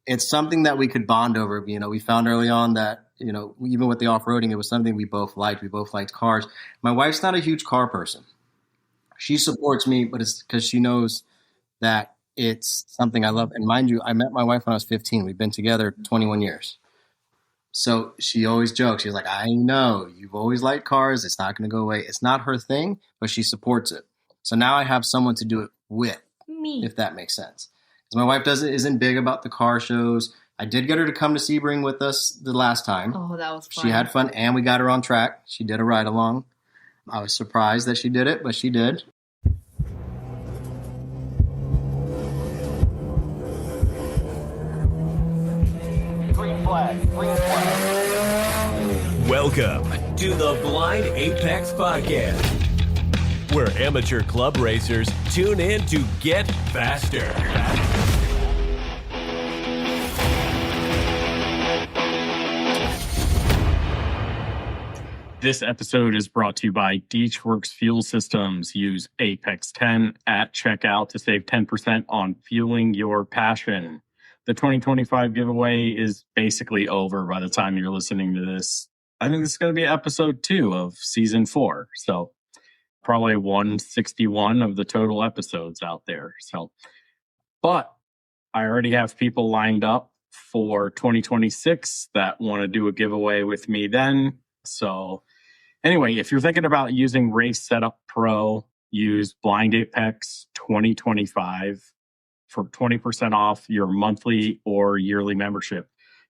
it's something that we could bond over. We found early on that, even with the off-roading, it was something we both liked. We both liked cars. My wife's not a huge car person. She supports me, but it's because she knows that it's something I love. And mind you, I met my wife when I was 15. We've been together 21 years. So she always jokes. She's like, I know you've always liked cars. It's not going to go away. It's not her thing, but she supports it. So now I have someone to do it with, me, if that makes sense. Because my wife isn't big about the car shows. I did get her to come to Sebring with us the last time. Oh, that was fun. She had fun, and we got her on track. She did a ride along. I was surprised that she did it, but she did. Green flag. Welcome to the Blind Apex Podcast, where amateur club racers tune in to get faster. This episode is brought to you by Deechworks Fuel Systems. Use Apex 10 at checkout to save 10% on fueling your passion. The 2025 giveaway is basically over by the time you're listening to this. I think this is going to be episode 2 of season 4. So probably 161 of the total episodes out there. But I already have people lined up for 2026 that want to do a giveaway with me then. So anyway, if you're thinking about using Race Setup Pro, use Blind Apex 2025 for 20% off your monthly or yearly membership.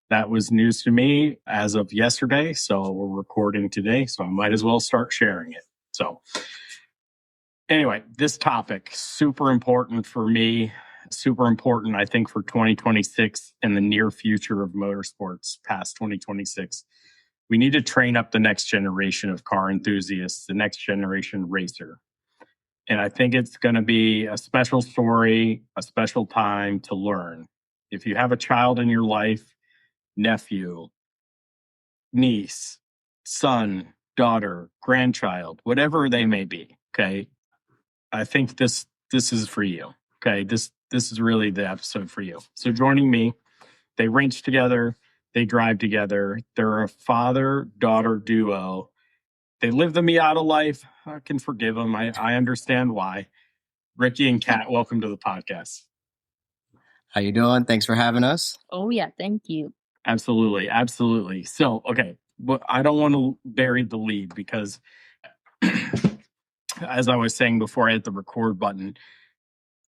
That was news to me as of yesterday, so we're recording today, so I might as well start sharing it. So anyway, this topic, super important for me, super important, I think, for 2026 and the near future of motorsports past 2026. We need to train up the next generation of car enthusiasts, the next generation racer. And I think it's going to be a special story, a special time to learn. If you have a child in your life, nephew, niece, son, daughter, grandchild, whatever they may be, okay? I think this is for you, okay? This is really the episode for you. So joining me, they race together. They drive together. They're a father-daughter duo. They live the Miata life. I can forgive them. I understand why. Ricky and Kat, welcome to the podcast. How you doing? Thanks for having us. Oh, yeah. Thank you. Absolutely. Absolutely. So, okay. But I don't want to bury the lead because as I was saying before I hit the record button,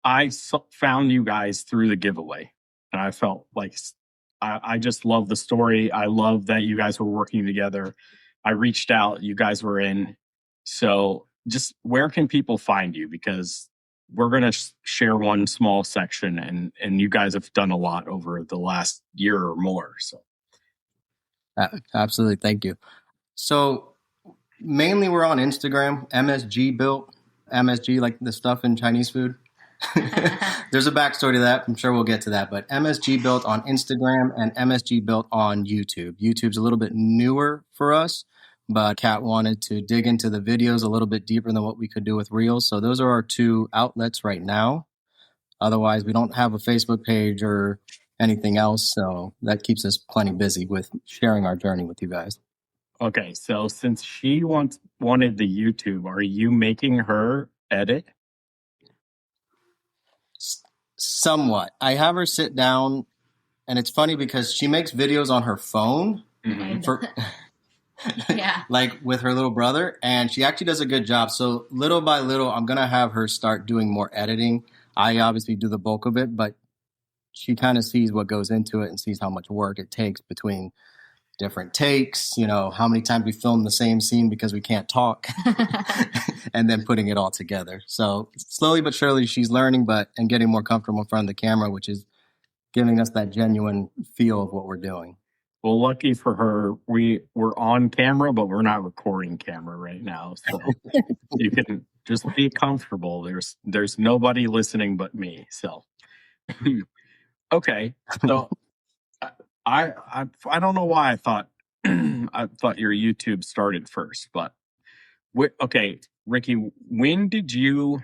I found you guys through the giveaway. And I felt like I just love the story. I love that you guys were working together. I reached out, you guys were in. So just where can people find you? Because we're going to share one small section and you guys have done a lot over the last year or more. So Absolutely. Thank you. So mainly we're on Instagram, MSG built, MSG, like the stuff in Chinese food. There's a backstory to that. I'm sure we'll get to that. But MSG built on Instagram and MSG built on YouTube. YouTube's a little bit newer for us, but Kat wanted to dig into the videos a little bit deeper than what we could do with Reels. So those are our 2 outlets right now. Otherwise, we don't have a Facebook page or anything else. So that keeps us plenty busy with sharing our journey with you guys. Okay, so since she wanted the YouTube, are you making her edit? Somewhat. I have her sit down, and it's funny because she makes videos on her phone, Yeah, like with her little brother, and she actually does a good job. So little by little, I'm going to have her start doing more editing. I obviously do the bulk of it, but she kind of sees what goes into it and sees how much work it takes between different takes, how many times we film the same scene because we can't talk and then putting it all together. So slowly but surely she's learning and getting more comfortable in front of the camera, which is giving us that genuine feel of what we're doing. Well, lucky for her, we're on camera, but we're not recording camera right now. So you can just be comfortable. There's nobody listening but me. So, okay. So I don't know why I thought your YouTube started first, but okay, Ricky, when did you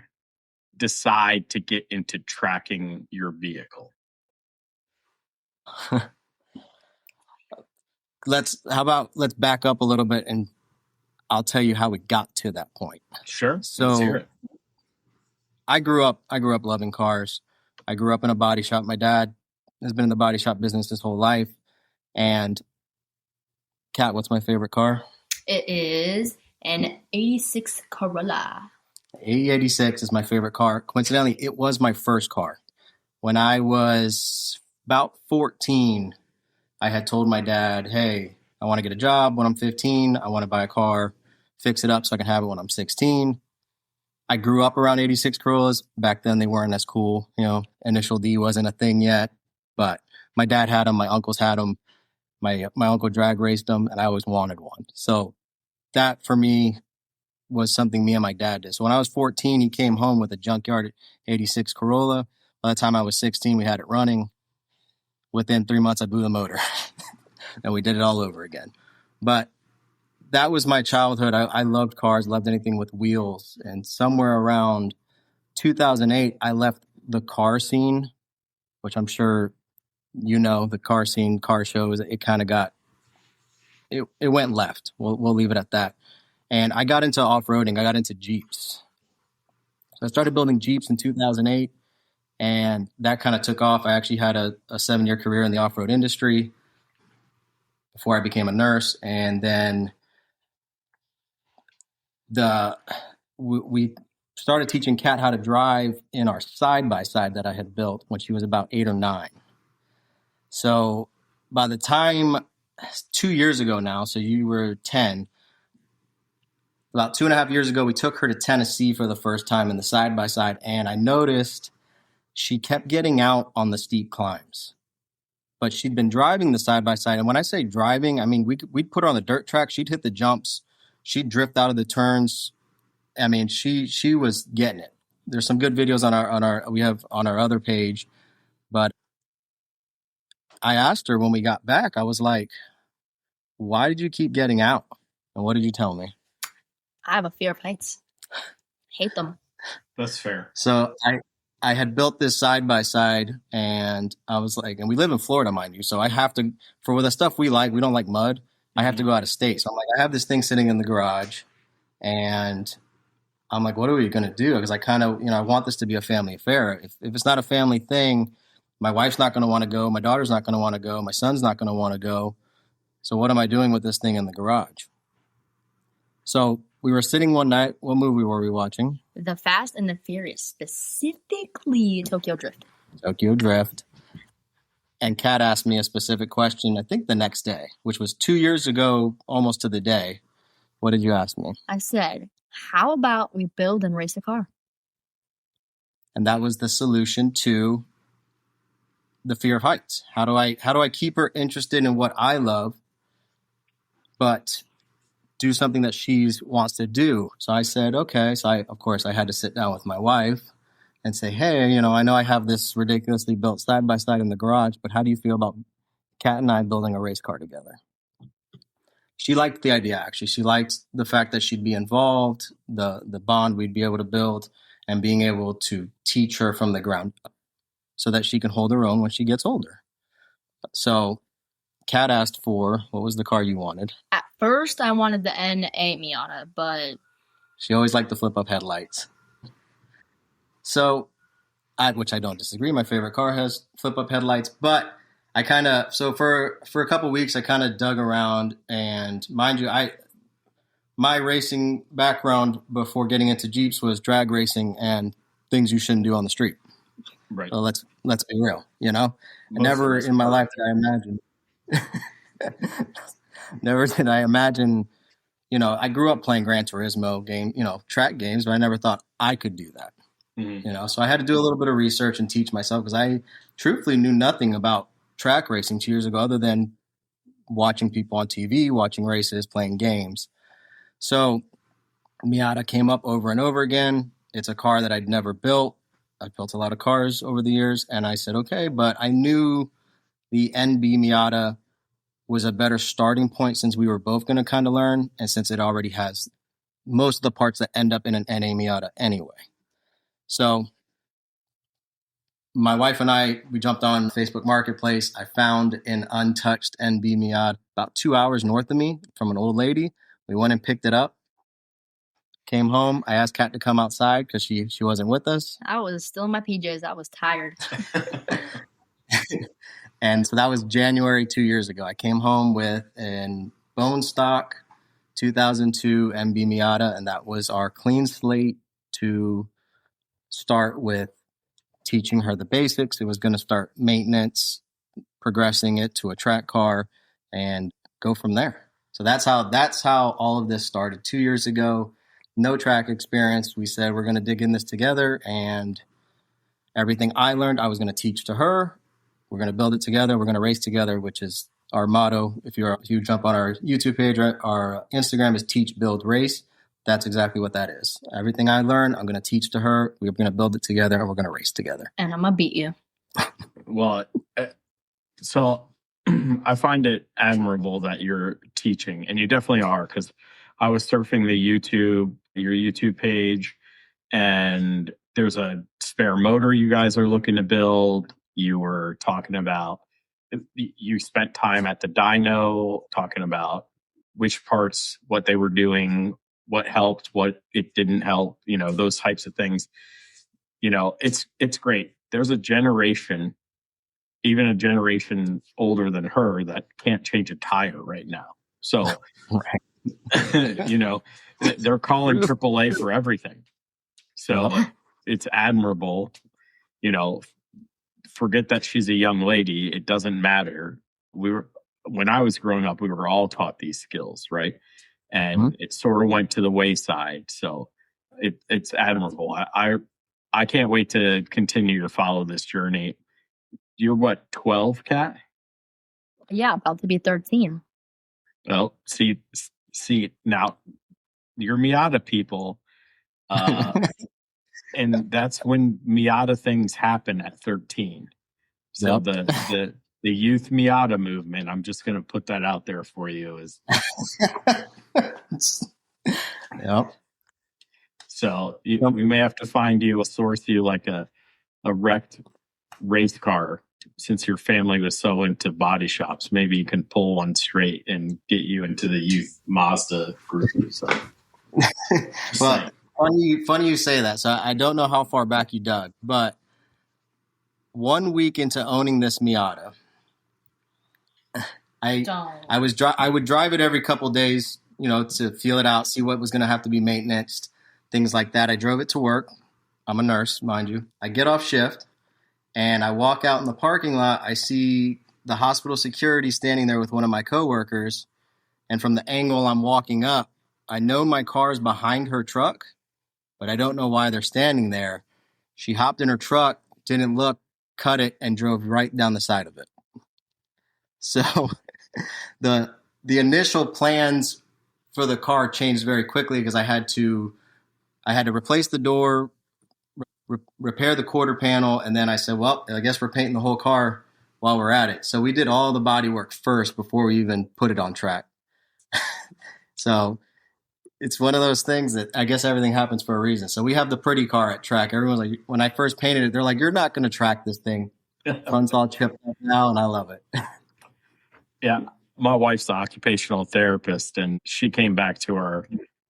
decide to get into tracking your vehicle? Let's back up a little bit and I'll tell you how we got to that point. Sure. So Let's hear it. I grew up loving cars. I grew up in a body shop. My dad has been in the body shop business his whole life. And Kat, what's my favorite car? It is an 86 Corolla. 86 is my favorite car. Coincidentally, it was my first car. When I was about 14, I had told my dad, hey, I want to get a job when I'm 15. I want to buy a car, fix it up so I can have it when I'm 16. I grew up around 86 Corollas. Back then, they weren't as cool. Initial D wasn't a thing yet. But my dad had them. My uncles had them. My uncle drag raced them, and I always wanted one. So that, for me, was something me and my dad did. So when I was 14, he came home with a junkyard 86 Corolla. By the time I was 16, we had it running. Within 3 months, I blew the motor. And we did it all over again. But that was my childhood. I loved cars, loved anything with wheels. And somewhere around 2008, I left the car scene, which I'm sure the car scene, car shows. It kind of it went left. We'll leave it at that. And I got into off-roading. I got into Jeeps. So I started building Jeeps in 2008, and that kind of took off. I actually had a 7-year career in the off-road industry before I became a nurse. And then we started teaching Kat how to drive in our side-by-side that I had built when she was about 8 or 9. So by the time 2 years ago now, so you were 10, about 2.5 years ago, we took her to Tennessee for the first time in the side-by-side, and I noticed she kept getting out on the steep climbs. But she'd been driving the side-by-side, and when I say driving, I mean we'd put her on the dirt track, she'd hit the jumps, she'd drift out of the turns. I mean, she was getting it. There's some good videos on our other page, but I asked her when we got back, I was like, why did you keep getting out? And what did you tell me? I have a fear of heights. Hate them. That's fair. So I had built this side-by-side, and I was like, and we live in Florida, mind you, so I have to, for the stuff we don't like mud, I have to go out of state. So I'm like, I have this thing sitting in the garage, and I'm like, what are we going to do? Because I kind of, I want this to be a family affair. If it's not a family thing, my wife's not going to want to go. My daughter's not going to want to go. My son's not going to want to go. So what am I doing with this thing in the garage? So we were sitting one night. What movie were we watching? The Fast and the Furious, specifically Tokyo Drift. Tokyo Drift. And Kat asked me a specific question, I think the next day, which was 2 years ago, almost to the day. What did you ask me? I said, how about we build and race a car? And that was the solution to the fear of heights. How do I keep her interested in what I love, but do something that she wants to do? So I said, okay. So I had to sit down with my wife and say, hey, I know I have this ridiculously built side by side in the garage, but how do you feel about Kat and I building a race car together? She liked the idea, actually. She liked the fact that she'd be involved, the bond we'd be able to build, and being able to teach her from the ground up so that she can hold her own when she gets older. So Kat asked for, what was the car you wanted? At first, I wanted the N8 Miata, but she always liked the flip-up headlights. So, which I don't disagree. My favorite car has flip-up headlights, but I kind of, so for a couple weeks, I kind of dug around, and mind you, my racing background before getting into Jeeps was drag racing and things you shouldn't do on the street. Right. So let's be real, never in my life did I imagine. Never did I imagine, I grew up playing Gran Turismo game, track games, but I never thought I could do that. Mm-hmm. So I had to do a little bit of research and teach myself because I truthfully knew nothing about track racing 2 years ago other than watching people on TV, watching races, playing games. So Miata came up over and over again. It's a car that I'd never built. I've built a lot of cars over the years, and I said, okay, but I knew the NB Miata was a better starting point since we were both going to kind of learn, and since it already has most of the parts that end up in an NA Miata anyway. So my wife and I, we jumped on Facebook Marketplace. I found an untouched NB Miata about 2 hours north of me from an old lady. We went and picked it up. Came home. I asked Kat to come outside because she wasn't with us. I was still in my PJs. I was tired. And so that was January 2 years ago. I came home with an bone stock 2002 MB Miata, and that was our clean slate to start with teaching her the basics. It was going to start maintenance, progressing it to a track car, and go from there. So that's how all of this started 2 years ago. No track experience. We said we're going to dig in this together, and everything I learned, I was going to teach to her. We're going to build it together. We're going to race together, which is our motto. If you jump on our YouTube page, our Instagram is Teach, Build, Race. That's exactly what that is. Everything I learned, I'm going to teach to her. We're going to build it together, and we're going to race together. And I'm going to beat you. Well, so I find it admirable that you're teaching, and you definitely are, because I was surfing your YouTube page, and there's a spare motor you guys are looking to build. You were talking about, you spent time at the dyno talking about which parts, what they were doing, what helped, what it didn't help, those types of things. It's great. There's a generation, even a generation older than her, that can't change a tire right now. So, they're calling AAA for everything. So it's admirable. Forget that she's a young lady. It doesn't matter. When I was growing up, we were all taught these skills, right? And it sort of went to the wayside. So it's admirable. I can't wait to continue to follow this journey. You're what, 12, Kat? Yeah, about to be 13. Well, see now, you're Miata people. And that's when Miata things happen at 13. So the youth Miata movement, I'm just going to put that out there for you. Yep. So we may have to source you like a wrecked race car, since your family was so into body shops. Maybe you can pull one straight and get you into the youth Mazda group. So. Well, funny you say that. So I don't know how far back you dug, but 1 week into owning this Miata, I would drive it every couple of days, to feel it out, see what was going to have to be maintenance, things like that. I drove it to work. I'm a nurse, mind you. I get off shift and I walk out in the parking lot. I see the hospital security standing there with one of my coworkers. And from the angle I'm walking up, I know my car is behind her truck, but I don't know why they're standing there. She hopped in her truck, didn't look, cut it, and drove right down the side of it. So the initial plans for the car changed very quickly because I had to replace the door, repair the quarter panel, and then I said, well, I guess we're painting the whole car while we're at it. So we did all the body work first before we even put it on track. So it's one of those things that I guess everything happens for a reason. So we have the pretty car at track. Everyone's like, when I first painted it, they're like, you're not going to track this thing. Front's all chipped up now, and I love it. Yeah. My wife's an occupational therapist, and she came back to our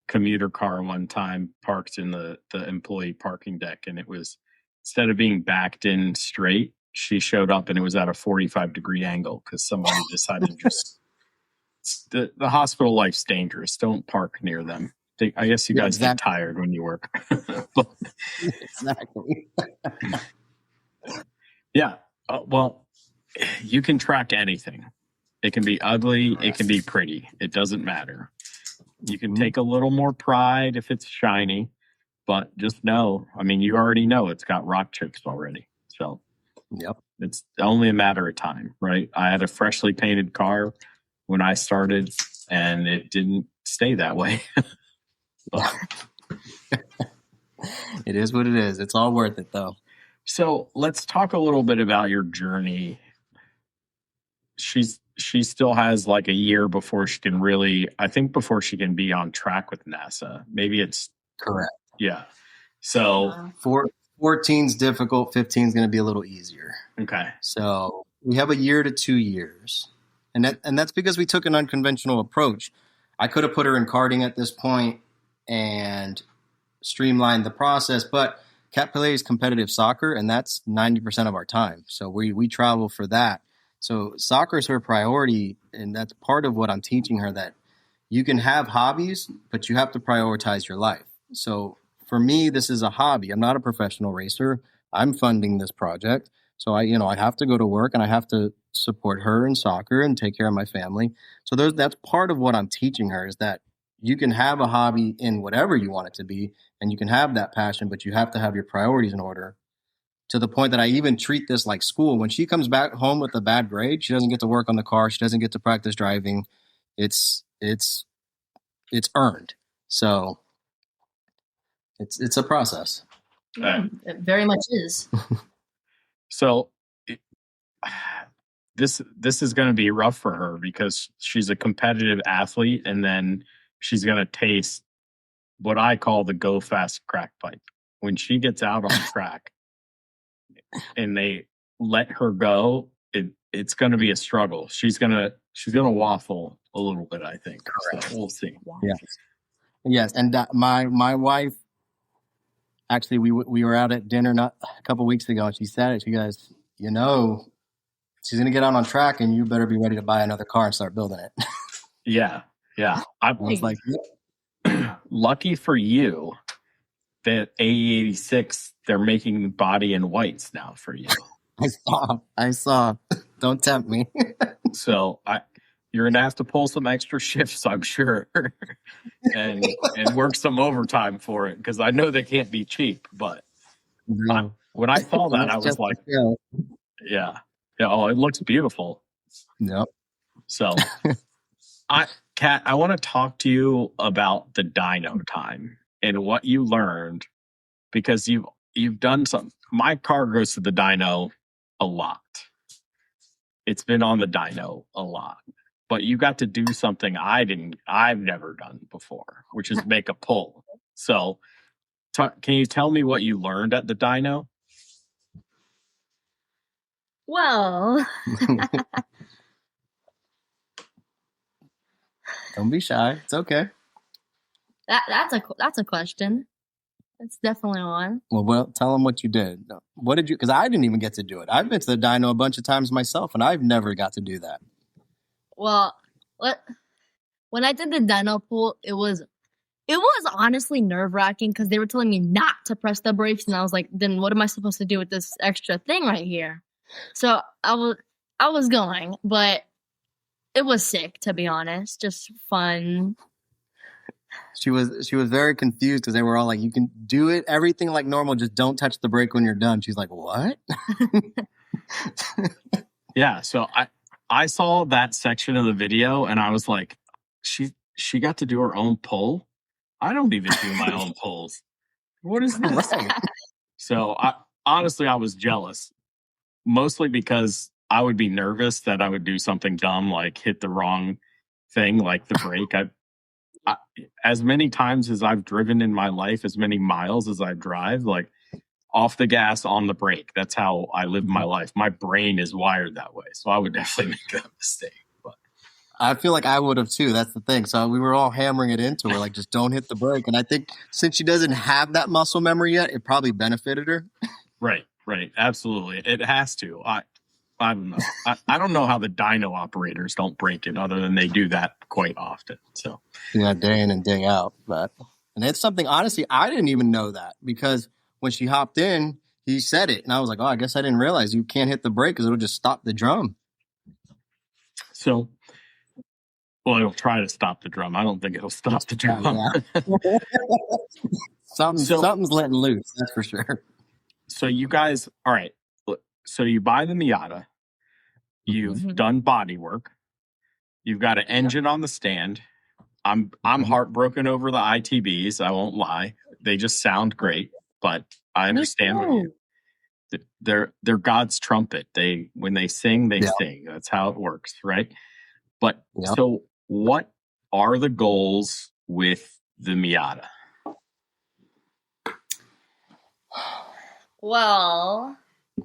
commuter car one time, parked in the employee parking deck. And it was, instead of being backed in straight, she showed up and it was at a 45-degree angle because somebody decided to just... The hospital life's dangerous. Don't park near them. I guess you guys get tired when you work. Exactly. Yeah. Well, you can track anything. It can be ugly. It can be pretty. It doesn't matter. You can take a little more pride if it's shiny, but just know, you already know it's got rock chips already. So yep, it's only a matter of time, right? I had a freshly painted car when I started, and it didn't stay that way. It is what it is. It's all worth it, though. So let's talk a little bit about your journey. She still has like a year before she can before she can be on track with NASA. Maybe it's correct. Yeah. So 14's difficult. 15's going to be a little easier. Okay. So we have a year to 2 years. And that's because we took an unconventional approach. I could have put her in karting at this point and streamlined the process, but Kat plays competitive soccer, and that's 90% of our time. So we travel for that. So soccer is her priority, and that's part of what I'm teaching her, that you can have hobbies, but you have to prioritize your life. So for me, this is a hobby. I'm not a professional racer. I'm funding this project. So I have to go to work and I have to support her in soccer and take care of my family. So that's part of what I'm teaching her, is that you can have a hobby in whatever you want it to be, and you can have that passion, but you have to have your priorities in order, to the point that I even treat this like school. When she comes back home with a bad grade, she doesn't get to work on the car. She doesn't get to practice driving. It's earned. So it's a process. It very much is. So this is going to be rough for her because she's a competitive athlete, and then she's going to taste what I call the go fast crack pipe. When she gets out on track and they let her go, it's going to be a struggle. She's going to waffle a little bit, I think. So we'll see. Yes, and my wife, actually, we were out at dinner not a couple weeks ago, and she said it. She goes, she's going to get out on track, and you better be ready to buy another car and start building it. Yeah. I was like, lucky for you that AE86, they're making body in whites now for you. I saw. Don't tempt me. So you're gonna have to pull some extra shifts, I'm sure, and work some overtime for it, because I know they can't be cheap. But when I saw that, I was like, yeah. Oh, it looks beautiful. Yep. So, Kat, I want to talk to you about the dyno time and what you learned, because you've done some. My car goes to the dyno a lot. It's been on the dyno a lot, but you got to do something I've never done before, which is make a pull. So can you tell me what you learned at the dyno? Well, don't be shy. It's okay. that's a question. It's definitely one. Well, tell them what you did. What did you? Because I didn't even get to do it. I've been to the dyno a bunch of times myself, and I've never got to do that. Well, when I did the dyno pull, it was honestly nerve-wracking, because they were telling me not to press the brakes, and I was like, then what am I supposed to do with this extra thing right here? So I was going, but it was sick, to be honest. Just fun. She was very confused, because they were all like, you can do it, everything like normal, just don't touch the brake when you're done. She's like, what? Yeah, so I saw that section of the video, and I was like, she got to do her own pull? I don't even do my own pulls. What is this? So honestly, I was jealous, mostly because I would be nervous that I would do something dumb, like hit the wrong thing, like the brake. I, as many times as I've driven in my life, as many miles as I drive, like off the gas, on the brake. That's how I live my life. My brain is wired that way. So I would definitely make that mistake. But I feel like I would have too. That's the thing. So we were all hammering it into her, like, just don't hit the brake. And I think since she doesn't have that muscle memory yet, it probably benefited her. Right. Absolutely. It has to. I don't know. I don't know how the dyno operators don't break it, other than they do that quite often. So yeah, day in and day out. And it's something, honestly, I didn't even know that, because when she hopped in, he said it, and I was like, oh, I guess I didn't realize you can't hit the brake because it'll just stop the drum. So, well, it'll try to stop the drum. I don't think it'll stop the drum. Yeah. Something's letting loose, that's for sure. So you guys, all right. So you buy the Miata. You've done body work. You've got an engine on the stand. I'm heartbroken over the ITBs. I won't lie. They just sound great, but I understand what they're God's trumpet. When they sing, they sing. That's how it works, right? But so what are the goals with the Miata? Well,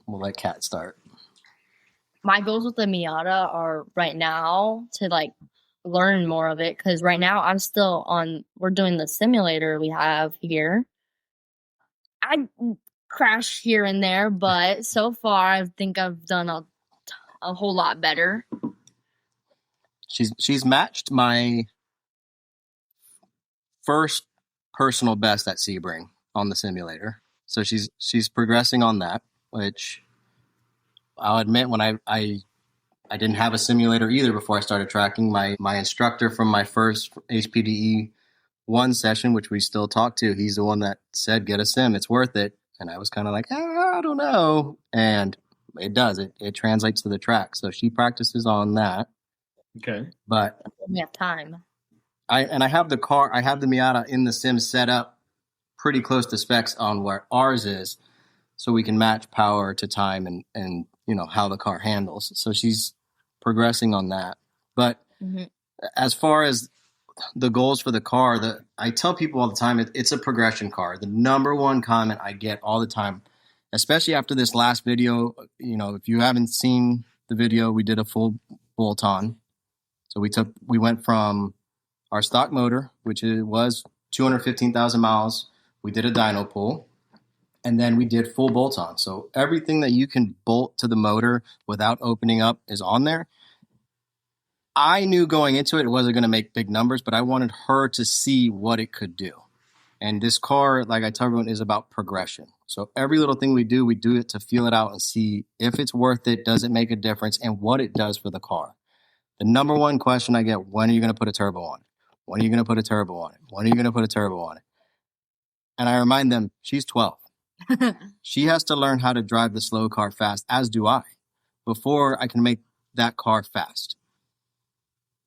We'll let Kat start. my goals with the Miata are right now to like learn more of it because right now we're doing the simulator we have here. I crash here and there, but so far I think I've done a whole lot better. She's matched my first personal best at Sebring on the simulator. So she's progressing on that, which I'll admit when I didn't have a simulator either before I started tracking. My instructor from my first HPDE 1 session, which we still talk to, he's the one that said, get a sim, it's worth it. And I was kind of like, I don't know. And it does. It translates to the track. So she practices on that. Okay. But We have time. I have the Miata in the sim set up pretty close to specs on where ours is, so we can match power to time and how the car handles. So she's progressing on that. But as far as the goals for the car, I tell people all the time, it's a progression car. The number one comment I get all the time, especially after this last video, if you haven't seen the video, we did a full bolt-on. So we went from our stock motor, which was 215,000 miles. We did a dyno pull, and then we did full bolt-on. So everything that you can bolt to the motor without opening up is on there. I knew going into it wasn't going to make big numbers, but I wanted her to see what it could do. And this car, like I tell everyone, is about progression. So every little thing we do it to feel it out and see if it's worth it, does it make a difference, and what it does for the car. The number one question I get, when are you going to put a turbo on it? When are you going to put a turbo on it? When are you going to put a turbo on it? And I remind them, she's 12. She has to learn how to drive the slow car fast, as do I, before I can make that car fast.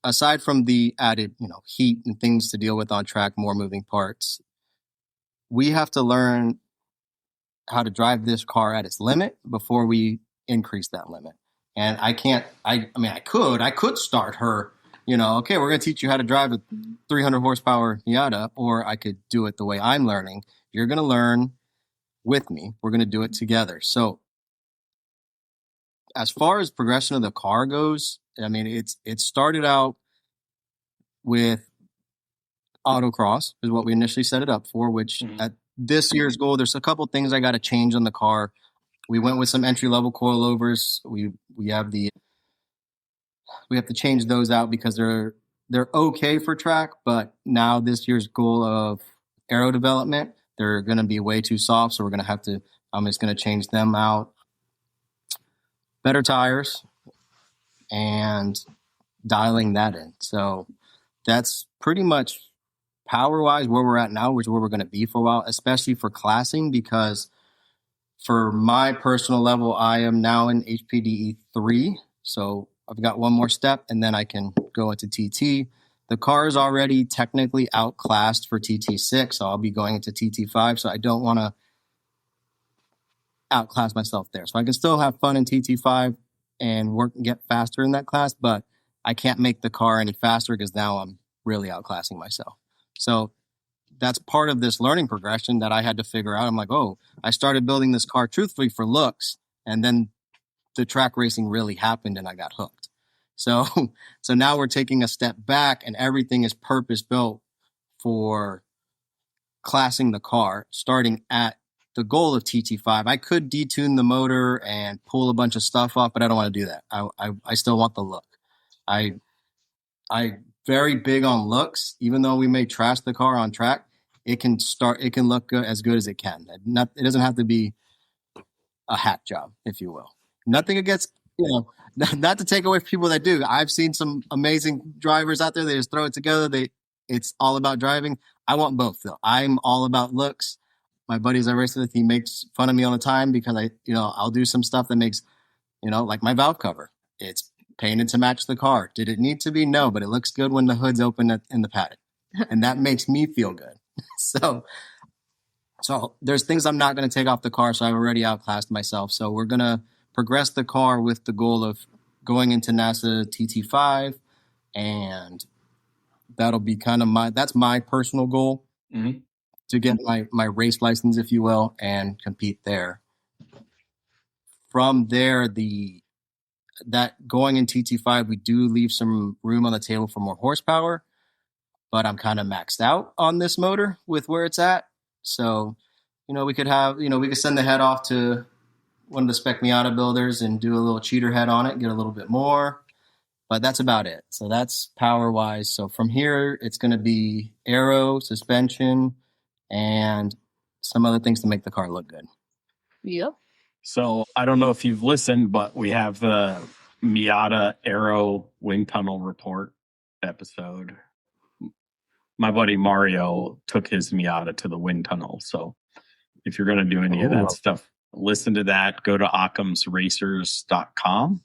Aside from the added, heat and things to deal with on track, more moving parts, we have to learn how to drive this car at its limit before we increase that limit. And I can't, I could start her, okay, we're going to teach you how to drive a 300 horsepower Miata, or I could do it the way I'm learning. You're going to learn with me. We're going to do it together. So as far as progression of the car goes, it started out with autocross is what we initially set it up for, which at this year's goal, there's a couple things I got to change on the car. We went with some entry-level coilovers. We have to change those out because they're okay for track, but now this year's goal of aero development, they're going to be way too soft, so I'm just going to change them out. Better tires and dialing that in. So that's pretty much power-wise where we're at now, which is where we're going to be for a while, especially for classing, because for my personal level, I am now in HPDE 3. So I've got one more step, and then I can go into TT. The car is already technically outclassed for TT6, so I'll be going into TT5. So I don't want to outclass myself there. So I can still have fun in TT5 and work and get faster in that class, but I can't make the car any faster because now I'm really outclassing myself. So that's part of this learning progression that I had to figure out. I'm like, I started building this car truthfully for looks, and then the track racing really happened and I got hooked. So now we're taking a step back and everything is purpose built for classing the car, starting at the goal of TT5. I could detune the motor and pull a bunch of stuff off, but I don't want to do that. I still want the look. I very big on looks. Even though we may trash the car on track, it can look good, as good as it can. It doesn't have to be a hack job, if you will. Nothing against, not to take away from people that do. I've seen some amazing drivers out there. They just throw it together. It's all about driving. I want both though. I'm all about looks. My buddies I race with, he makes fun of me all the time because I'll do some stuff that makes, like my valve cover. It's painted to match the car. Did it need to be? No, but it looks good when the hood's open in the paddock. And that makes me feel good. So there's things I'm not going to take off the car. So I've already outclassed myself. So we're going to progress the car with the goal of going into NASA TT5. And that'll be kind of that's my personal goal to get my race license, if you will, and compete there. from there, that going in TT5, we do leave some room on the table for more horsepower, but I'm kind of maxed out on this motor with where it's at. So, we could send the head off to one of the spec Miata builders and do a little cheater head on it, get a little bit more, but that's about it. So that's power wise. So from here, it's going to be aero, suspension, and some other things to make the car look good. Yep. So I don't know if you've listened, but we have the Miata Aero Wind Tunnel Report episode. My buddy Mario took his Miata to the wind tunnel. So if you're going to do any of that stuff, listen to that. Go to occamsracers.com.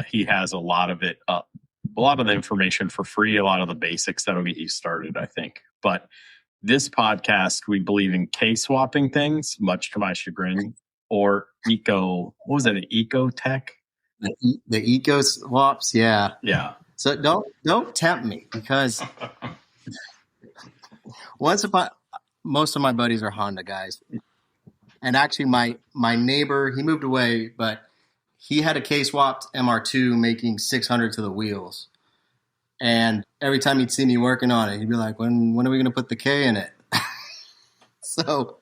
He has a lot of it up, a lot of the information for free, a lot of the basics that'll get you started, I think. But this podcast, we believe in K-swapping things, much to my chagrin, or eco tech? The eco swaps, yeah. Yeah. So don't tempt me, because most of my buddies are Honda guys. And actually my neighbor, he moved away, but he had a K-swapped MR2 making 600 to the wheels. And every time he'd see me working on it, he'd be like, when are we going to put the K in it? So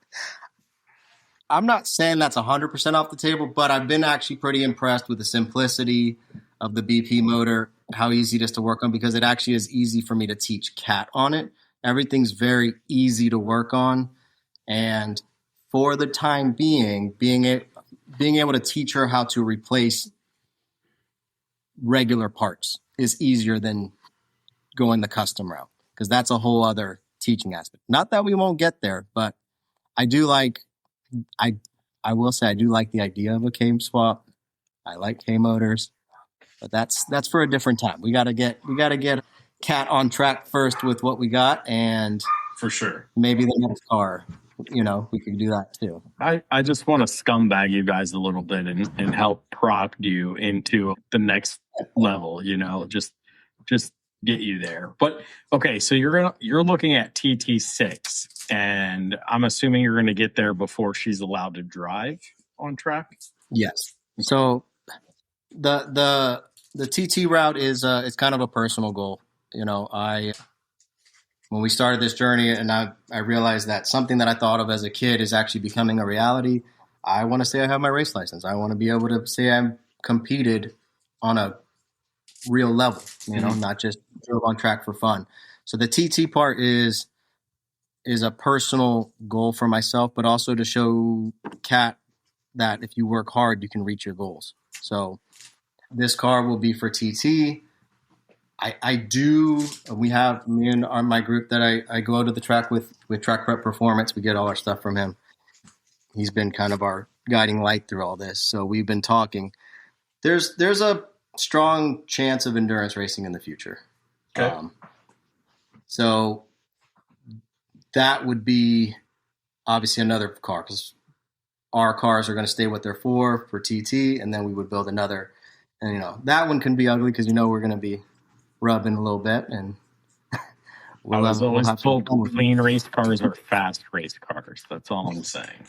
I'm not saying that's 100% off the table, but I've been actually pretty impressed with the simplicity of the BP motor, how easy it is to work on, because it actually is easy for me to teach Cat on it. Everything's very easy to work on. And for the time being able to teach her how to replace regular parts is easier than going the custom route, because that's a whole other teaching aspect. Not that we won't get there, but I will say I do like the idea of a K swap. I like K motors, but that's for a different time. We got to get Cat on track first with what we got, and For sure. maybe the next car, we could do that too. I just want to scumbag you guys a little bit and help prop you into the next level, just get you there. But okay, so you're looking at TT6, and I'm assuming you're going to get there before she's allowed to drive on track. Yes. So the TT route is it's kind of a personal goal. When we started this journey, and I realized that something that I thought of as a kid is actually becoming a reality. I want to say I have my race license. I want to be able to say I've competed on a real level, not just drove on track for fun. So the TT part is a personal goal for myself, but also to show Cat that if you work hard, you can reach your goals. So this car will be for TT. We have me and my group that I go to the track with Track Prep Performance. We get all our stuff from him. He's been kind of our guiding light through all this. So we've been talking. There's a strong chance of endurance racing in the future. Okay. So that would be obviously another car, because our cars are going to stay what they're for TT, and then we would build another. And, that one can be ugly because, we're going to be rubbing a little bit, and I was always told clean race cars are fast race cars. That's all I'm saying.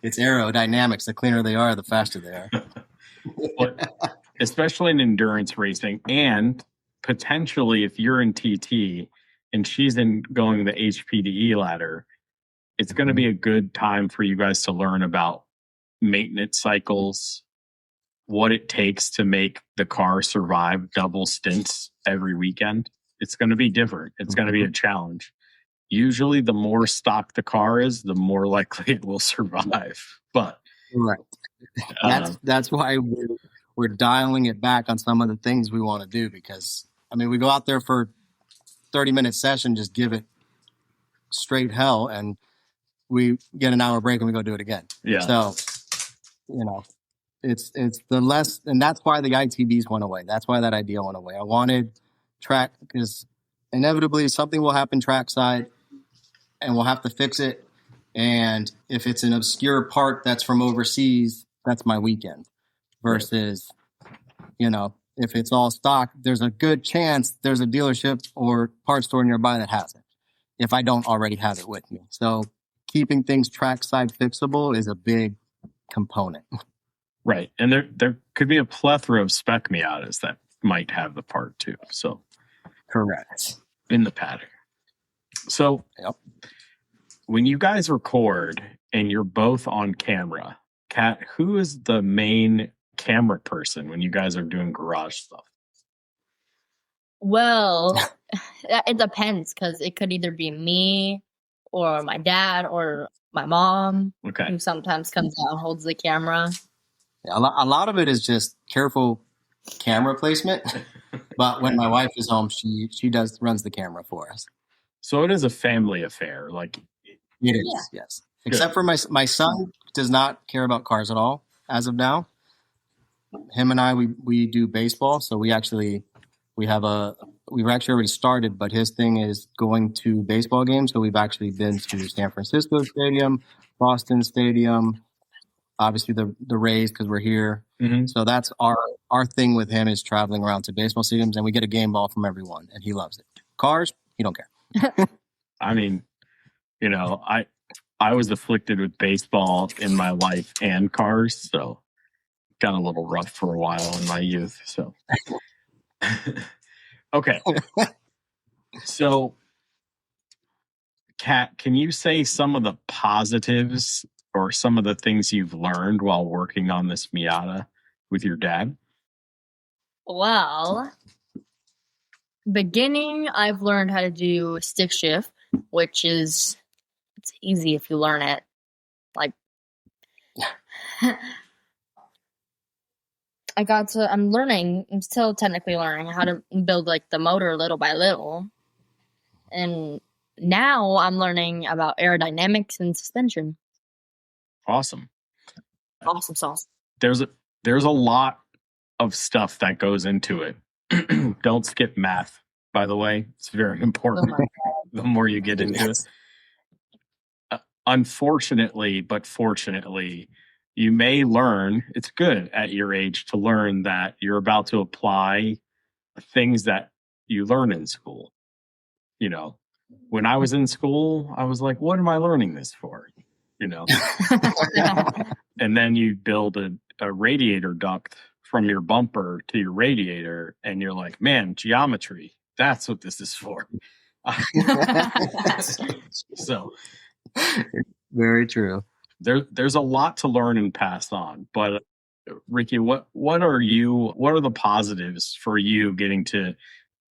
It's aerodynamics. The cleaner they are, the faster they are. But especially in endurance racing, and potentially if you're in TT and she's going the HPDE ladder, it's going to be a good time for you guys to learn about maintenance cycles, what it takes to make the car survive double stints every weekend. It's going to be different. It's going to be a challenge. Usually the more stock the car is, the more likely it will survive. But right. That's why we're dialing it back on some of the things we want to do, because we go out there for 30-minute session, just give it straight hell, and we get an hour break and we go do it again. Yeah. So, it's the less, and that's why the ITBs went away. That's why that idea went away. I wanted track, because inevitably something will happen trackside and we'll have to fix it. And if it's an obscure part that's from overseas, that's my weekend. Versus, if it's all stock, there's a good chance there's a dealership or parts store nearby that has it, if I don't already have it with me. So keeping things trackside fixable is a big component. Right. And there could be a plethora of spec Miatas that might have the part too. So Correct. in the paddock. So Yep. when you guys record and you're both on camera, Kat, who is the main camera person when you guys are doing garage stuff? Well, it depends because it could either be me or my dad or my mom, Okay. who sometimes comes out and holds the camera. Yeah, a lot of it is just careful camera placement. But when my wife is home, she runs the camera for us. So it is a family affair. Like It is, yes. Except for my son does not care about cars at all as of now. Him and I, we do baseball, so we've actually already started, but his thing is going to baseball games. So we've actually been to San Francisco Stadium, Boston Stadium, obviously the Rays because we're here. Mhm. So that's our thing with him is traveling around to baseball stadiums, and we get a game ball from everyone, and he loves it. Cars, he don't care. I mean, you know, I was afflicted with baseball in my life and cars, so got a little rough for a while in my youth. So okay. So Kat, can you say some of the positives or some of the things you've learned while working on this Miata with your dad? Well, beginning, I've learned how to do stick shift, which it's easy if you learn it. Like, I'm still technically learning how to build like the motor little by little. And now I'm learning about aerodynamics and suspension. Awesome. Awesome sauce. There's a lot of stuff that goes into it. Don't skip math, by the way. It's very important. The more you get into it. Unfortunately, but fortunately, you may learn, it's good at your age to learn that you're about to apply things that you learn in school. You know, when I was in school, I was like, what am I learning this for? You know, and then you build a radiator duct from your bumper to your radiator, and you're like, man, geometry, that's what this is for. So very true. There's a lot to learn and pass on. But Ricky, what are the positives for you getting to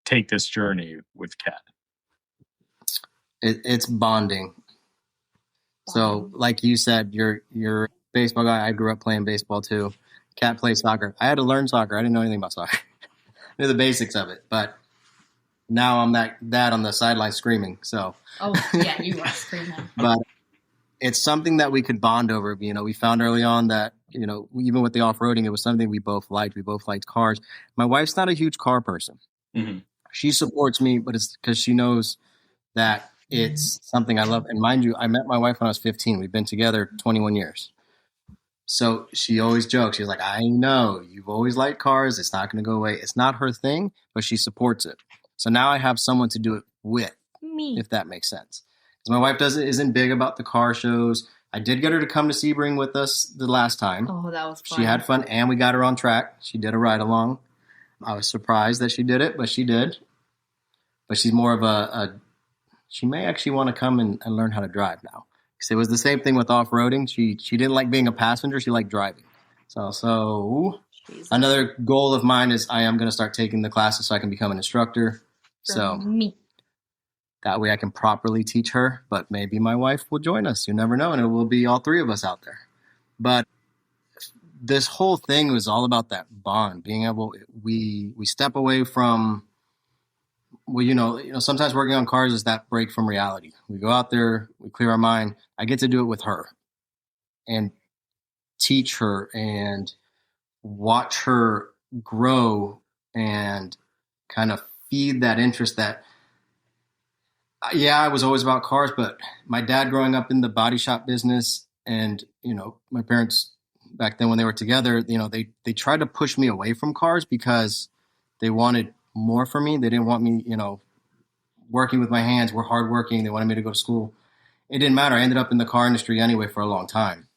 take this journey with Kat? It's bonding. So, like you said, you're a baseball guy. I grew up playing baseball too. Kat plays soccer. I had to learn soccer. I didn't know anything about soccer. I knew the basics of it, but now I'm that dad on the sideline screaming. So, oh yeah, you are screaming. But it's something that we could bond over. You know, we found early on that, you know, even with the off-roading, it was something we both liked. We both liked cars. My wife's not a huge car person. Mm-hmm. She supports me, but it's because she knows that it's something I love. And mind you, I met my wife when I was 15. We've been together 21 years. So she always jokes. She's like, I know you've always liked cars. It's not going to go away. It's not her thing, but she supports it. So now I have someone to do it with, me, if that makes sense. Because my wife isn't big about the car shows. I did get her to come to Sebring with us the last time. Oh, that was fun. She had fun, and we got her on track. She did a ride along. I was surprised that she did it, but she did. But she's more of she may actually want to come and learn how to drive now. Because it was the same thing with off-roading. She didn't like being a passenger. She liked driving. So another goal of mine is I am going to start taking the classes so I can become an instructor. So me. That way I can properly teach her. But maybe my wife will join us. You never know. And it will be all three of us out there. But this whole thing was all about that bond. Being able, we step away from, well, you know, sometimes working on cars is that break from reality. We go out there, we clear our mind. I get to do it with her and teach her and watch her grow and kind of feed that interest that, yeah, I was always about cars, but my dad growing up in the body shop business and, you know, my parents back then when they were together, you know, they tried to push me away from cars because they wanted more for me. They didn't want me, you know, working with my hands. We're hardworking. They wanted me to go to school. It didn't matter. I ended up in the car industry anyway for a long time.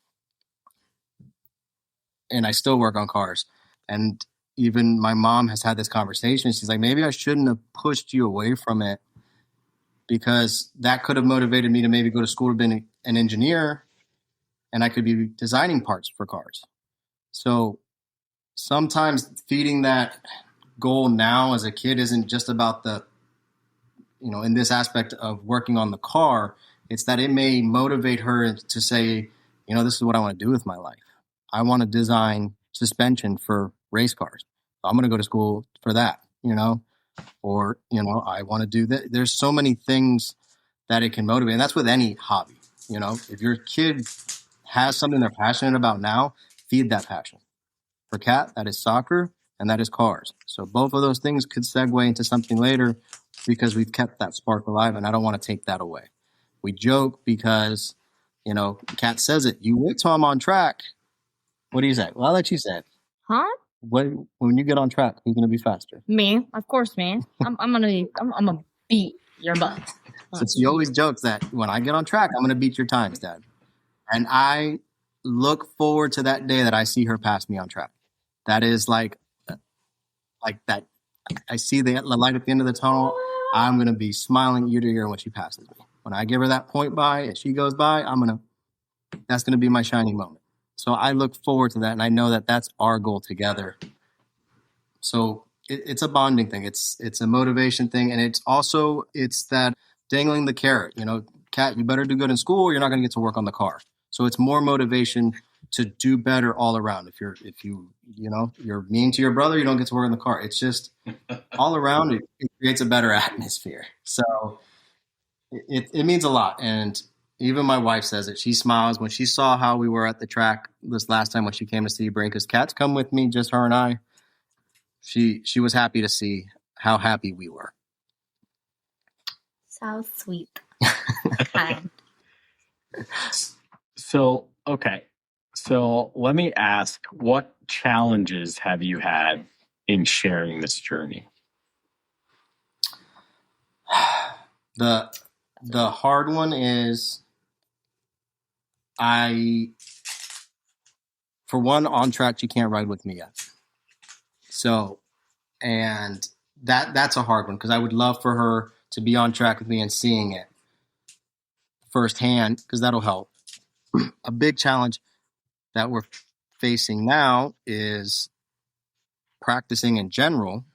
and I still work on cars. And even my mom has had this conversation. She's like, maybe I shouldn't have pushed you away from it, because that could have motivated me to maybe go to school to be an engineer, and I could be designing parts for cars. So sometimes feeding that goal now as a kid isn't just about the, in this aspect of working on the car. It's that it may motivate her to say, this is what I want to do with my life. I want to design suspension for race cars. I'm going to go to school for that, or, I want to do that. There's so many things that it can motivate. And that's with any hobby. If your kid has something they're passionate about now, feed that passion. For Kat, that is soccer and that is cars. So both of those things could segue into something later, because we've kept that spark alive, and I don't want to take that away. We joke because, Kat says it. You wait till I'm on track. What do you say? Well, I'll let you say it. Huh? When you get on track, who's going to be faster? Me, of course, man. I'm gonna beat your butt. Since she always jokes that when I get on track, I'm going to beat your times, Dad. And I look forward to that day that I see her pass me on track. That is like that. I see the light at the end of the tunnel. I'm going to be smiling ear to ear when she passes me. When I give her that point by and she goes by, that's going to be my shining moment. So I look forward to that, and I know that that's our goal together. So it's a bonding thing. It's a motivation thing, and it's that dangling the carrot. Kat, you better do good in school, or you're not going to get to work on the car. So it's more motivation to do better all around. If you're mean to your brother, you don't get to work on the car. It's just all around. It creates a better atmosphere. So it means a lot. And even my wife says it. She smiles when she saw how we were at the track this last time when she came to see Brain, because Kat's come with me, just her and I. She was happy to see how happy we were. So sweet. Kind. So, okay. So let me ask, what challenges have you had in sharing this journey? The hard one is for one, on track, she can't ride with me yet. So, and that's a hard one, because I would love for her to be on track with me and seeing it firsthand, because that'll help. A big challenge that we're facing now is practicing in general.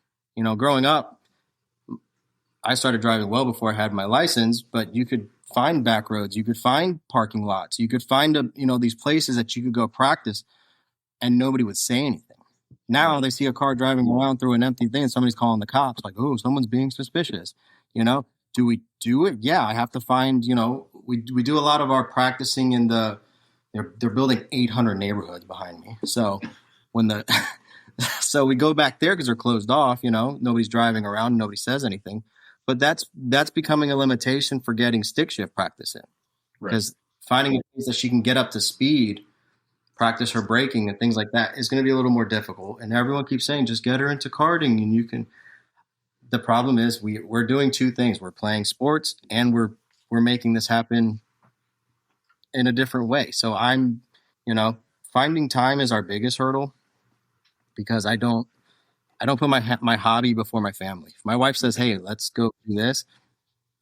Growing up, I started driving well before I had my license, but you could find back roads, you could find parking lots, you could find these places that you could go practice, and nobody would say anything. Now they see a car driving around through an empty thing, and somebody's calling the cops, like, oh, someone's being suspicious. Do we do it? Yeah, I have to find, we do a lot of our practicing in they're building 800 neighborhoods behind me. So so we go back there because they're closed off, nobody's driving around, nobody says anything. But that's becoming a limitation for getting stick shift practice in. Because finding a place that she can get up to speed, practice her braking and things like that is going to be a little more difficult. And everyone keeps saying, just get her into karting and you can. The problem is we're doing two things. We're playing sports and we're making this happen in a different way. So I'm, finding time is our biggest hurdle, because I don't put my hobby before my family. If my wife says, hey, let's go do this,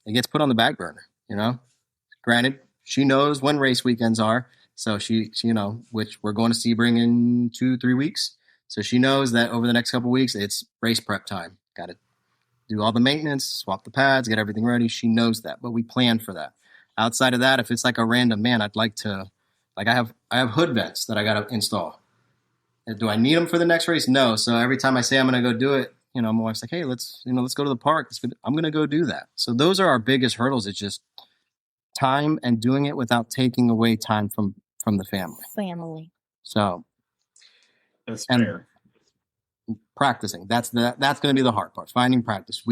it gets put on the back burner, Granted, she knows when race weekends are. So she which we're going to Sebring in 2-3 weeks. So she knows that over the next couple of weeks, it's race prep time. Got to do all the maintenance, swap the pads, get everything ready. She knows that, but we plan for that. Outside of that, if it's like a random man, I'd like to, I have hood vents that I got to install. Do I need them for the next race? No. So every time I say I'm going to go do it, my wife's like, hey, let's go to the park. I'm going to go do that. So those are our biggest hurdles. It's just time and doing it without taking away time from the family. So that's fair. Practicing. That's going to be the hard part. Finding practice.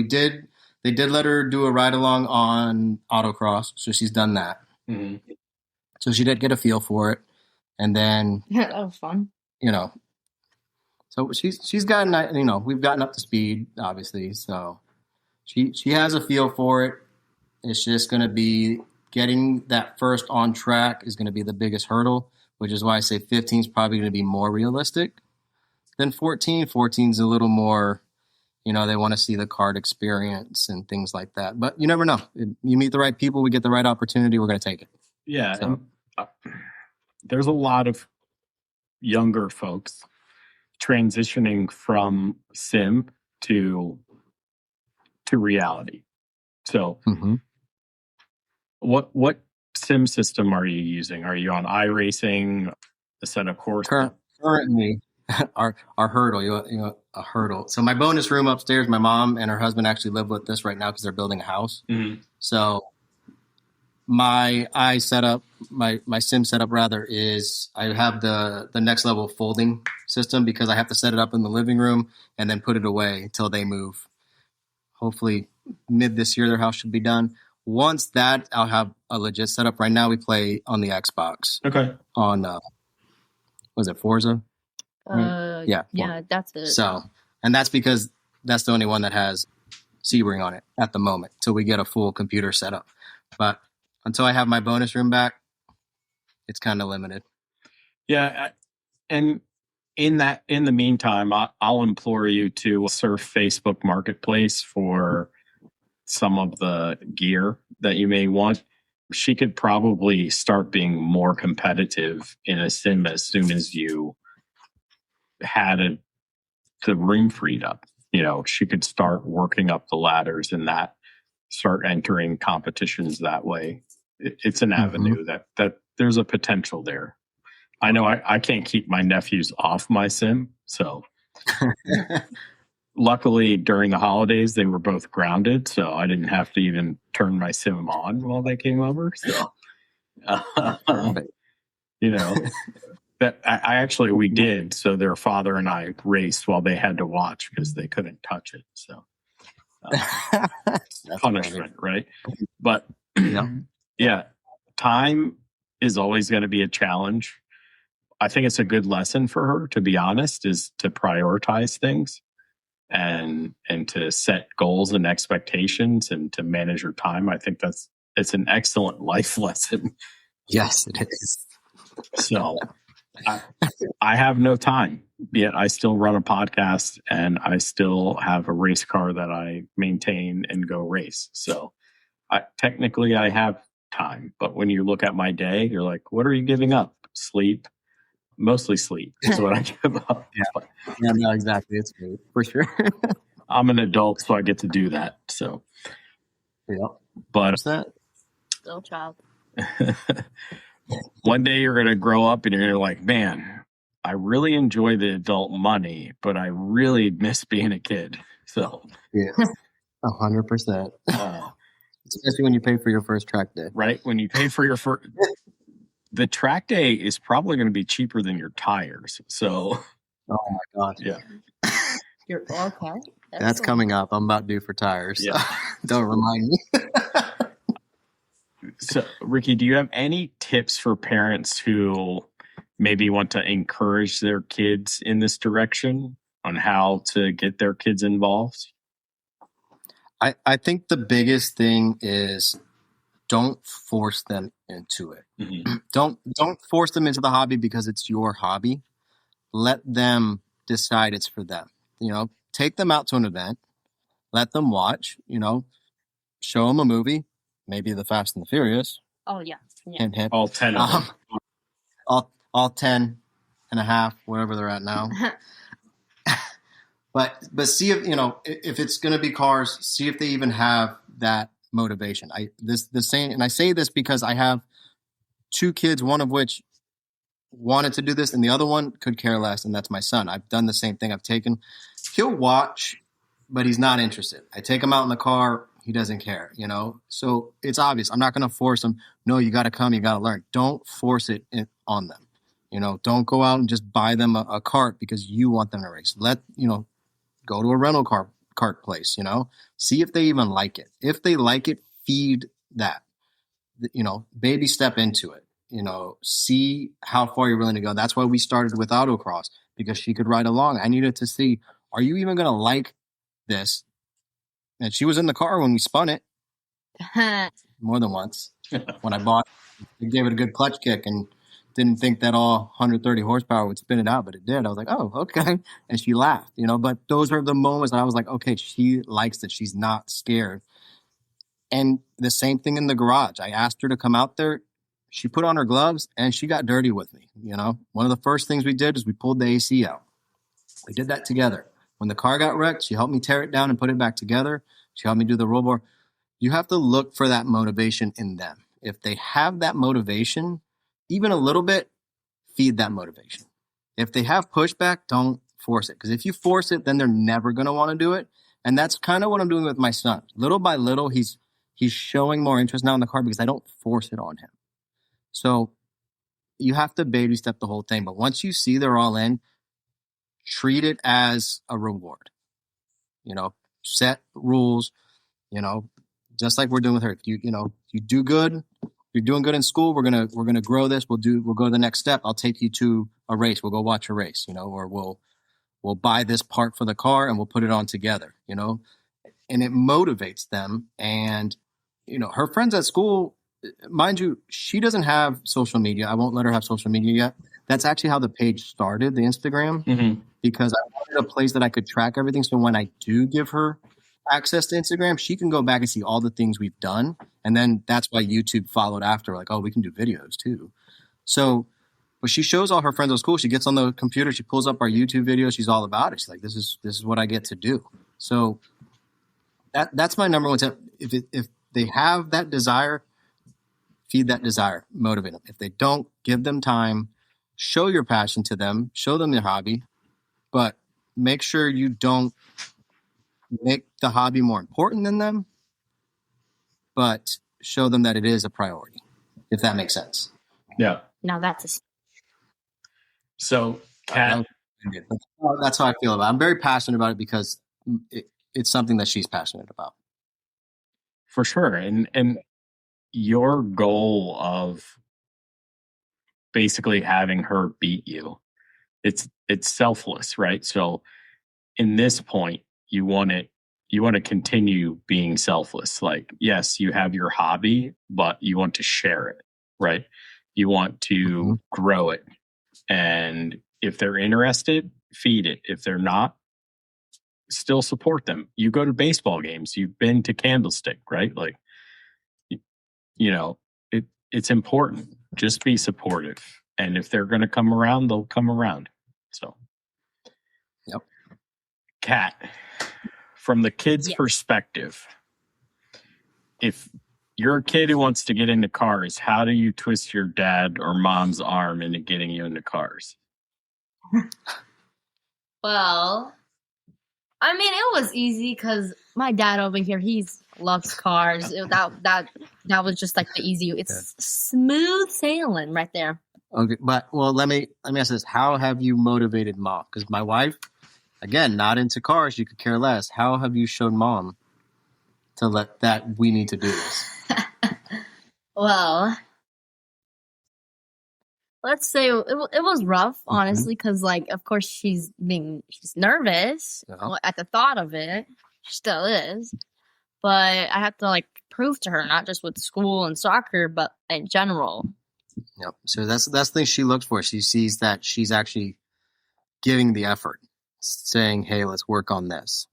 They did let her do a ride along on autocross, so she's done that. Mm-hmm. So she did get a feel for it, and then that was fun. So she's gotten, we've gotten up to speed, obviously. So she has a feel for it. It's just going to be getting that first on track is going to be the biggest hurdle. which is why I say 15 is probably going to be more realistic than 14. 14 is a little more, they want to see the card experience and things like that. But you never know. You meet the right people, we get the right opportunity, we're going to take it. Yeah. So. And, there's a lot of younger folks transitioning from sim to reality. So what sim system are you using? Are you on iRacing, a set of course? Currently, our hurdle, a hurdle. So my bonus room upstairs, my mom and her husband actually live with us right now because they're building a house. Mm-hmm. So my sim setup rather is I have the next level folding system because I have to set it up in the living room and then put it away until they move. Hopefully mid this year, their house should be done. Once that, I'll have a legit setup. Right now we play on the Xbox. Okay. On, was it Forza? Yeah, that's it. So, and that's because that's the only one that has Sebring on it at the moment till we get a full computer setup. But until I have my bonus room back, it's kind of limited. Yeah. And in the meantime, I'll implore you to surf Facebook Marketplace for some of the gear that you may want. She could probably start being more competitive in a sim as soon as you had the room freed up. She could start working up the ladders and that start entering competitions that way. It's an avenue that there's a potential there. I know I can't keep my nephews off my sim. So luckily during the holidays, they were both grounded. So I didn't have to even turn my sim on while they came over. So, we did. So their father and I raced while they had to watch because they couldn't touch it. So punishment, right? But yeah, time is always going to be a challenge. I think it's a good lesson for her, to be honest, is to prioritize things and to set goals and expectations and to manage her time. I think it's an excellent life lesson. Yes, it is. So I have no time, yet I still run a podcast and I still have a race car that I maintain and go race. So technically I have time, but when you look at my day, you're like, what are you giving up? Sleep. Mostly sleep is what I give up. Yeah, no, exactly. It's me, for sure. I'm an adult, so I get to do that. So, yeah. But what's that? Still child. One day you're going to grow up and you're like, man, I really enjoy the adult money, but I really miss being a kid. So, yeah, 100%. Especially when you pay for your first track day. Right? When you pay for your first... The track day is probably going to be cheaper than your tires. So, oh my God. Yeah. You're okay. That's coming up. I'm about due for tires. Yeah. So don't remind me. So, Ricky, do you have any tips for parents who maybe want to encourage their kids in this direction on how to get their kids involved? I think the biggest thing is don't force them into it. Mm-hmm. Don't force them into the hobby because it's your hobby. Let them decide it's for them. Take them out to an event, let them watch, show them a movie, maybe The Fast and the Furious. Oh yeah. Hint, hint. All 10 of them. All 10 and a half, whatever they're at now. But see if it's going to be cars, see if they even have that motivation. I say this because I have two kids, one of which wanted to do this and the other one could care less, and that's my son. I've done the same thing. He'll watch, but he's not interested. I take him out in the car, he doesn't care, So it's obvious. I'm not going to force him. No, you got to come, you got to learn. Don't force it on them. Don't go out and just buy them a cart because you want them to race. Go to a rental cart place, see if they even like it. If they like it, feed that, baby step into it, see how far you're willing to go. That's why we started with autocross, because she could ride along. I needed to see, are you even going to like this? And she was in the car when we spun it more than once. When I gave it a good clutch kick and didn't think that all 130 horsepower would spin it out, but it did. I was like, oh, okay. And she laughed, but those were the moments that I was like, okay, she likes it. She's not scared. And the same thing in the garage. I asked her to come out there. She put on her gloves and she got dirty with me. One of the first things we did is we pulled the AC out. We did that together. When the car got wrecked, she helped me tear it down and put it back together. She helped me do the roll bar. You have to look for that motivation in them. If they have that motivation, even a little bit, feed that motivation. If they have pushback, don't force it. Because if you force it, then they're never going to want to do it. And that's kind of what I'm doing with my son. Little by little, he's showing more interest now in the car because I don't force it on him. So you have to baby step the whole thing. But once you see they're all in, treat it as a reward. Set rules, just like we're doing with her. If you do good, you're doing good in school, we're gonna grow this. We'll go to the next step. I'll take you to a race. We'll go watch a race, or we'll buy this part for the car and we'll put it on together, and it motivates them. And, her friends at school, mind you, she doesn't have social media. I won't let her have social media yet. That's actually how the page started, the Instagram, because I wanted a place that I could track everything. So when I do give her access to Instagram, she can go back and see all the things we've done. And then that's why YouTube followed after, like, oh, we can do videos too. So, but she shows all her friends at school. She gets on the computer, she pulls up our YouTube videos. She's all about it. She's like, this is what I get to do. So that's my number one tip. If they have that desire, feed that desire, motivate them. If they don't, give them time, show your passion to them, show them their hobby, but make sure you don't make the hobby more important than them, but show them that it is a priority, if that makes sense. Yeah. Now that's So, Kat, that's how I feel about it. I'm very passionate about it because it's something that she's passionate about. for sure. And your goal of basically having her beat you, it's selfless, right? So in this point, you want to continue being selfless. Like, yes, you have your hobby, but you want to share it, right? You want to grow it. And if they're interested, feed it. If they're not, still support them. You go to baseball games, you've been to Candlestick, right? Like, it's important. Just be supportive. And if they're going to come around, they'll come around. So, yep. Kat, from the kid's perspective, if you're a kid who wants to get into cars, how do you twist your dad or mom's arm into getting you into cars? Well, I mean, it was easy because my dad over here, he loves cars. That was just like the easy. It's smooth sailing right there. Okay, but let me ask this: how have you motivated mom? Because my wife, again, not into cars. You could care less. How have you shown mom to let that we need to do this? Well, let's say it was rough, honestly, because of course she's nervous at the thought of it. She still is, but I have to prove to her, not just with school and soccer, but in general. Yep. So that's the thing she looks for. She sees that she's actually giving the effort, saying, "Hey, let's work on this."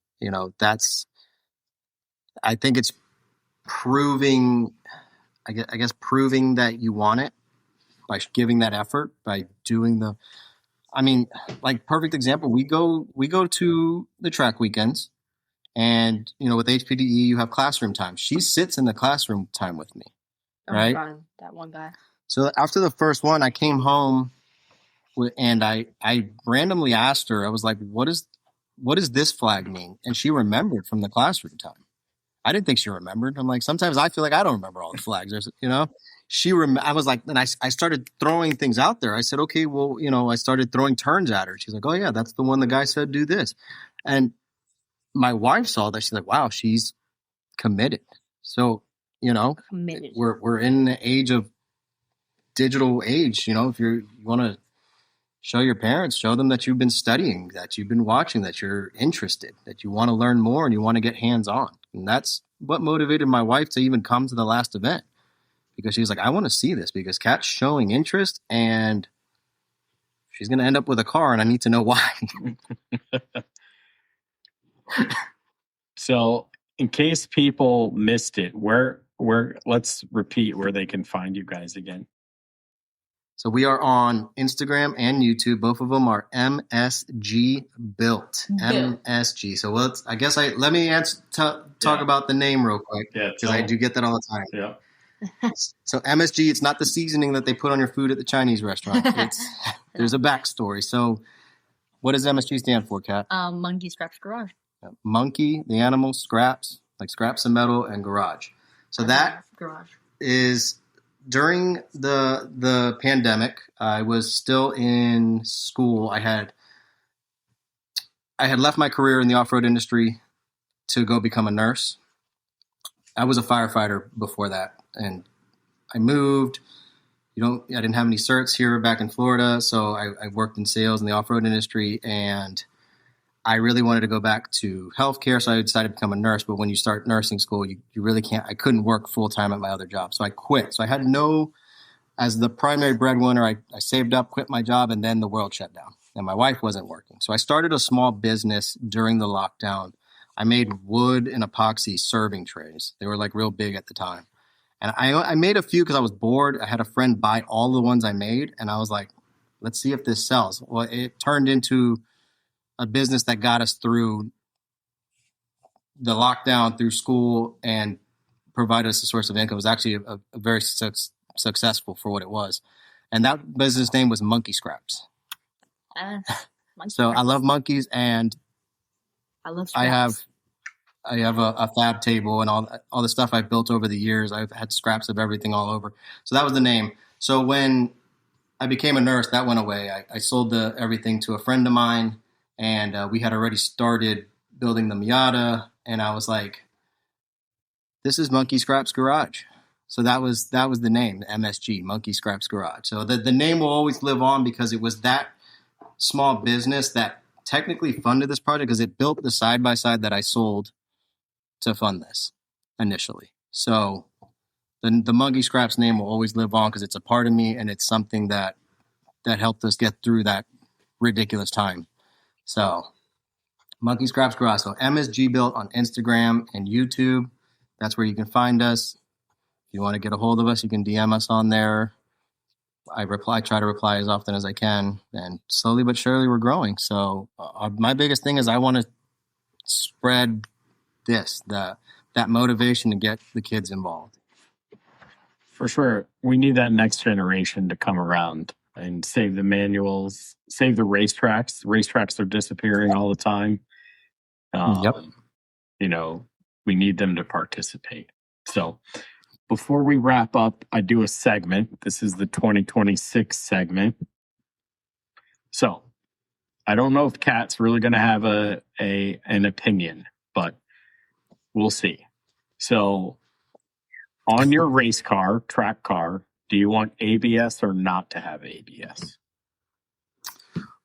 I think it's proving. I guess proving that you want it by giving that effort, by doing perfect example. We go to the track weekends, and with HPDE you have classroom time. She sits in the classroom time with me, right? Oh, that one guy. So after the first one, I came home and I randomly asked her. I was like, "What does this flag mean?" And she remembered from the classroom time. I didn't think she remembered. I'm like, sometimes I feel like I don't remember all the flags. I was like, and I started throwing things out there. I said, okay, well, I started throwing turns at her. She's like, oh yeah, that's the one the guy said do this. And my wife saw that. She's like, wow, she's committed. So, Committed. We're in the age of digital age. If you want to show your parents, show them that you've been studying, that you've been watching, that you're interested, that you want to learn more and you want to get hands on. And that's what motivated my wife to even come to the last event. because she was like, I want to see this because Kat's showing interest and she's going to end up with a car and I need to know why. So in case people missed it, where let's repeat where they can find you guys again. So we are on Instagram and YouTube. Both of them are MSG Built. MSG. So let me talk about the name real quick because I do get that all the time. Yeah. So MSG, it's not the seasoning that they put on your food at the Chinese restaurant. There's a backstory. So what does MSG stand for, Kat? Monkey Scraps Garage. Monkey, the animal, scraps, like scraps of metal, and garage. So that garage is during the pandemic. I was still in school. I had left my career in the off-road industry to go become a nurse. I was a firefighter before that, and I moved. I didn't have any certs here back in Florida, so I worked in sales in the off-road industry, and I really wanted to go back to healthcare, so I decided to become a nurse. But when you start nursing school, you really can't. I couldn't work full-time at my other job, so I quit. So I had as the primary breadwinner, I saved up, quit my job, and then the world shut down, and my wife wasn't working. So I started a small business during the lockdown. I made wood and epoxy serving trays. They were like real big at the time. And I made a few because I was bored. I had a friend buy all the ones I made, and I was like, let's see if this sells. Well, it turned into a business that got us through the lockdown, through school, and provided us a source of income. It was actually a very successful for what it was. And that business name was Monkey Scraps. So I love monkeys, and I love scraps. I have a fab table and all the stuff I've built over the years. I've had scraps of everything all over. So that was the name. So when I became a nurse, that went away. I sold everything to a friend of mine, and we had already started building the Miata. And I was like, this is Monkey Scraps Garage. So that was the name, MSG, Monkey Scraps Garage. So the name will always live on because it was that small business that technically funded this project, because it built the side-by-side that I sold to fund this initially. So the Monkey Scraps name will always live on because it's a part of me, and it's something that helped us get through that ridiculous time. So Monkey Scraps Garage. So MSG Built on Instagram and YouTube. That's where you can find us. If you want to get a hold of us, you can DM us on there. I try to reply as often as I can, and slowly but surely we're growing. So my biggest thing is I want to spread that motivation to get the kids involved. For sure. We need that next generation to come around and save the manuals, save the racetracks. Racetracks are disappearing all the time. Yep. We need them to participate. So before we wrap up, I do a segment. This is the 2026 segment. So I don't know if Kat's really going to have an opinion, but we'll see. So on your race car, track car, do you want ABS or not to have ABS?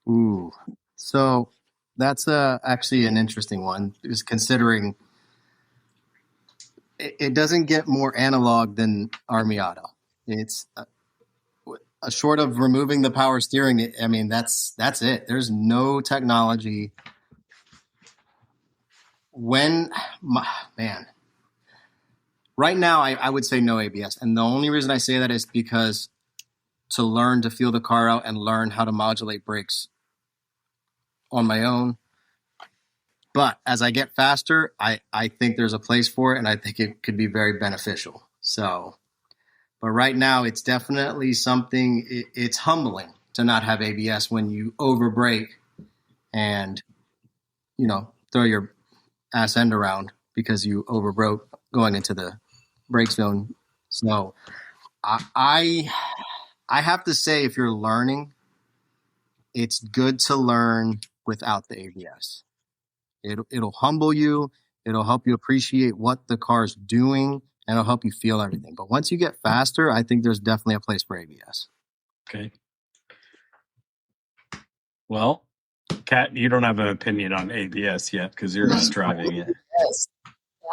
Ooh. So that's actually an interesting one, because considering it doesn't get more analog than our Miata. It's short of removing the power steering. I mean, that's it. There's no technology. Right now, I would say no ABS. And the only reason I say that is because to learn to feel the car out and learn how to modulate brakes on my own. But as I get faster, I think there's a place for it, and I think it could be very beneficial. So, but right now, it's definitely something, it's humbling to not have ABS when you over brake and, throw your ass end around because you overbroke going into the brake zone. So I have to say, if you're learning, it's good to learn without the ABS. It'll humble you. It'll help you appreciate what the car's doing, and it'll help you feel everything. But once you get faster, I think there's definitely a place for ABS. Okay. Well, Kat, you don't have an opinion on ABS yet because you're not driving it. Yes.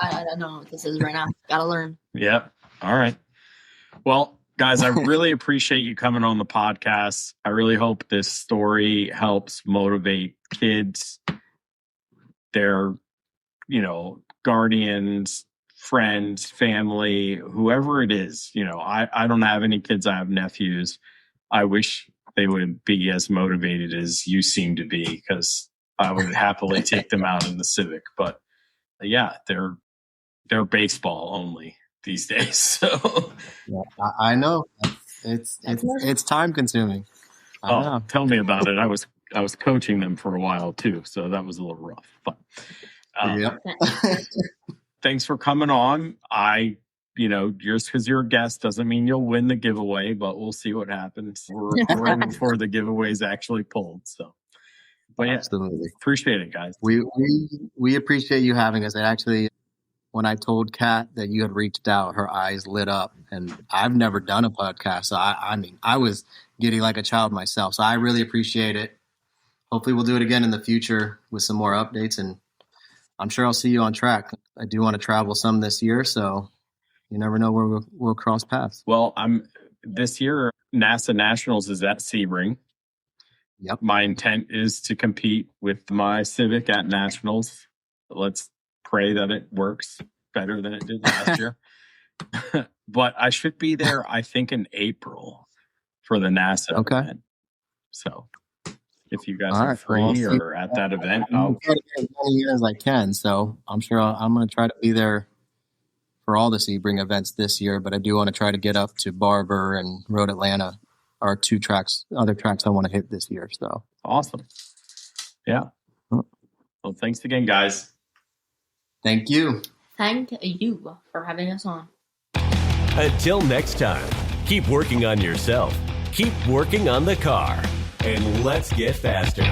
I don't know what this is right now. Gotta learn. Yep. All right. Well, guys, I really appreciate you coming on the podcast. I really hope this story helps motivate kids, their, guardians, friends, family, whoever it is. I don't have any kids. I have nephews. I wish they would be as motivated as you seem to be, because I would happily take them out in the Civic. But yeah, they're baseball only these days. So Yeah, I know it's time consuming. I know. tell me about it. I was coaching them for a while too, so that was a little rough. But Yep. thanks for coming on. Just because you're a guest doesn't mean you'll win the giveaway, but we'll see what happens. We're recording before the giveaway's actually pulled. So, but yeah, Absolutely. appreciate it, guys. We appreciate you having us. And actually, when I told Kat that you had reached out, her eyes lit up. And I've never done a podcast, so I was giddy like a child myself. So I really appreciate it. Hopefully, we'll do it again in the future with some more updates, and I'm sure I'll see you on track. I do want to travel some this year, so you never know where we'll cross paths. Well, this year NASA Nationals is at Sebring. Yep. My intent is to compete with my Civic at Nationals. Let's pray that it works better than it did last year. But I should be there, I think, in April for the NASA event. So if you guys are free or at that event, I'll try to get as many as I can. So I'm sure I'm going to try to be there for all the Sebring events this year. But I do want to try to get up to Barber and Road Atlanta, are other tracks I want to hit this year. So awesome. Yeah. Well, thanks again, guys. Thank you. Thank you for having us on. Until next time, keep working on yourself, keep working on the car, and let's get faster.